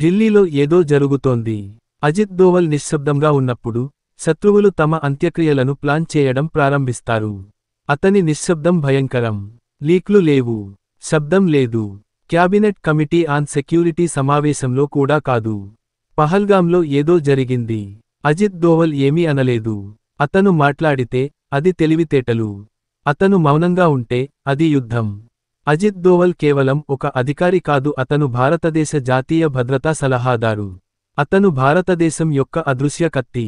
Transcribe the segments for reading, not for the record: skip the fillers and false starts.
ఢిల్లీలో ఏదో జరుగుతోంది. అజిత్ దోవల్ నిశ్శబ్దంగా ఉన్నప్పుడు శత్రువులు తమ అంత్యక్రియలను ప్లాన్ చేయడం ప్రారంభిస్తారు. అతని నిశ్శబ్దం భయంకరం. లీక్లు లేవు. శబ్దం లేదు. క్యాబినెట్ కమిటీ ఆన్ సెక్యూరిటీ సమావేశంలో కూడా కాదు. పహల్గాంలో ఏదో జరిగింది. అజిత్ దోవల్ ఏమీ అనలేదు. అతను మాట్లాడితే అది తెలివితేటలు. అతను మౌనంగా ఉంటే అది యుద్ధం. అజిత్ దోవల్ కేవలం ఒక అధికారి కాదు, అతను భారతదేశ జాతీయ భద్రతా సలహాదారు. అతను భారతదేశం యొక్క అదృశ్య కత్తి.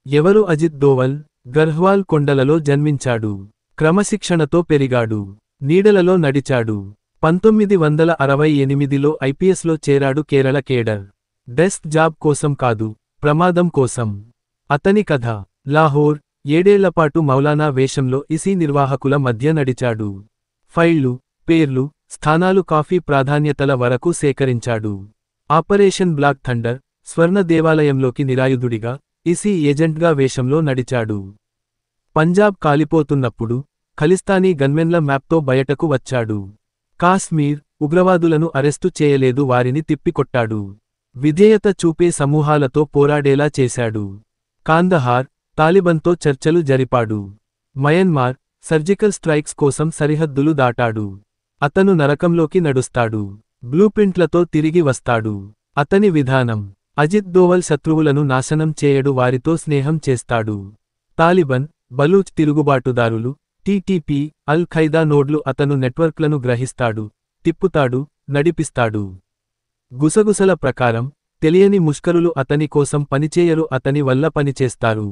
ఎవరు అజిత్ దోవల్? గర్హ్వాల్ కొండలలో జన్మించాడు. క్రమశిక్షణతో పెరిగాడు. నీడలలో నడిచాడు. 1968లో ఐపీఎస్లో చేరాడు. కేరళ కేడర్. డెస్క్ జాబ్ కోసం కాదు, ప్రమాదం కోసం. అతని కథ లాహోర్. 7 ఏళ్లపాటు మౌలానా వేషంలో ఈసీ నిర్వాహకుల మధ్య నడిచాడు. ఫైళ్లు, పేర్లు, స్థానాలు, కాఫీ ప్రాధాన్యతల వరకు సేకరించాడు. ఆపరేషన్ బ్లాక్ థండర్, స్వర్ణ దేవాలయంలోకి నిరాయుధుడిగా, ఈసీ ఏజెంట్గా వేషంలో నడిచాడు. పంజాబ్ కాలిపోతున్నప్పుడు ఖలిస్తానీ గన్మెన్ల మ్యాప్తో బయటకు వచ్చాడు. కాశ్మీర్ ఉగ్రవాదులను అరెస్టు చేయలేదు, వారిని తిప్పికొట్టాడు. విధేయత చూపే సమూహాలతో పోరాడేలా చేశాడు. కాందహార్ తాలిబన్తో చర్చలు జరిపాడు. మయన్మార్ సర్జికల్ స్ట్రైక్స్ కోసం సరిహద్దులు దాటాడు. అతను నరకంలోకి నడుస్తాడు. బ్లూప్రింట్లతో తిరిగి వస్తాడు. అతని విధానం. అజిత్ దోవల్ శత్రువులను నాశనం చేయడు, వారితో స్నేహం చేస్తాడు. తాలిబన్, బలూచ్ తిరుగుబాటుదారులు, టీటీపీ, అల్ ఖైదా నోడ్లు, అతను నెట్వర్క్లను గ్రహిస్తాడు, తిప్పుతాడు, నడిపిస్తాడు. గుసగుసల ప్రకారం తెలియని ముష్కరులు అతని కోసం పనిచేయరు, అతని వల్ల పనిచేస్తారు.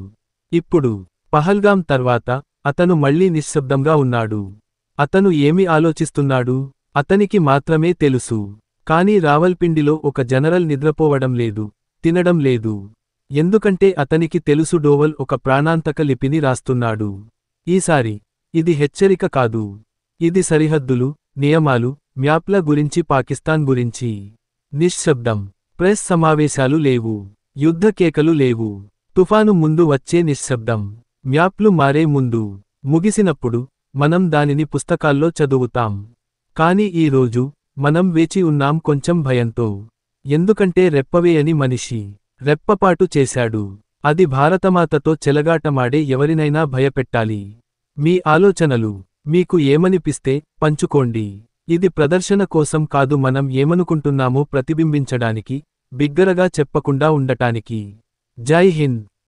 ఇప్పుడు పహల్గాం తర్వాత అతను మళ్లీ నిశ్శబ్దంగా ఉన్నాడు. అతను ఏమి ఆలోచిస్తున్నాడు? అతనికి మాత్రమే తెలుసు. కానీ రావల్పిండిలో ఒక జనరల్ నిద్రపోవడం లేదు, తినడం లేదు. ఎందుకంటే అతనికి తెలుసు డోవల్ ఒక ప్రాణాంతక లిపిని రాస్తున్నాడు. ఈసారి ఇది హెచ్చరిక కాదు. ఇది సరిహద్దులు, నియమాలు, మ్యాప్ల గురించి, పాకిస్తాన్ గురించి. నిశ్శబ్దం. ప్రెస్ సమావేశాలు లేవు. యుద్ధ కేకలు లేవు. తుఫాను ముందు వచ్చే నిశ్శబ్దం. మ్యాప్లు మారే ముందు. ముగిసినప్పుడు మనం దానిని పుస్తకాల్లో చదువుతాం. కాని ఈ రోజు మనం వేచి ఉన్నాం కొంచెం భయంతో. ఎందుకంటే రెప్పవేయని మనిషి రెప్పపాటు చేశాడు. అది భారతమాతతో చెలగాటమాడే ఎవరినైనా భయపెట్టాలి. మీ ఆలోచనలు మీకు ఏమనిపిస్తే పంచుకోండి. ఇది ప్రదర్శన కోసం కాదు, మనం ఏమనుకుంటున్నామో ప్రతిబింబించడానికి, బిగ్గరగా చెప్పకుండా ఉండటానికి. జై హింద్.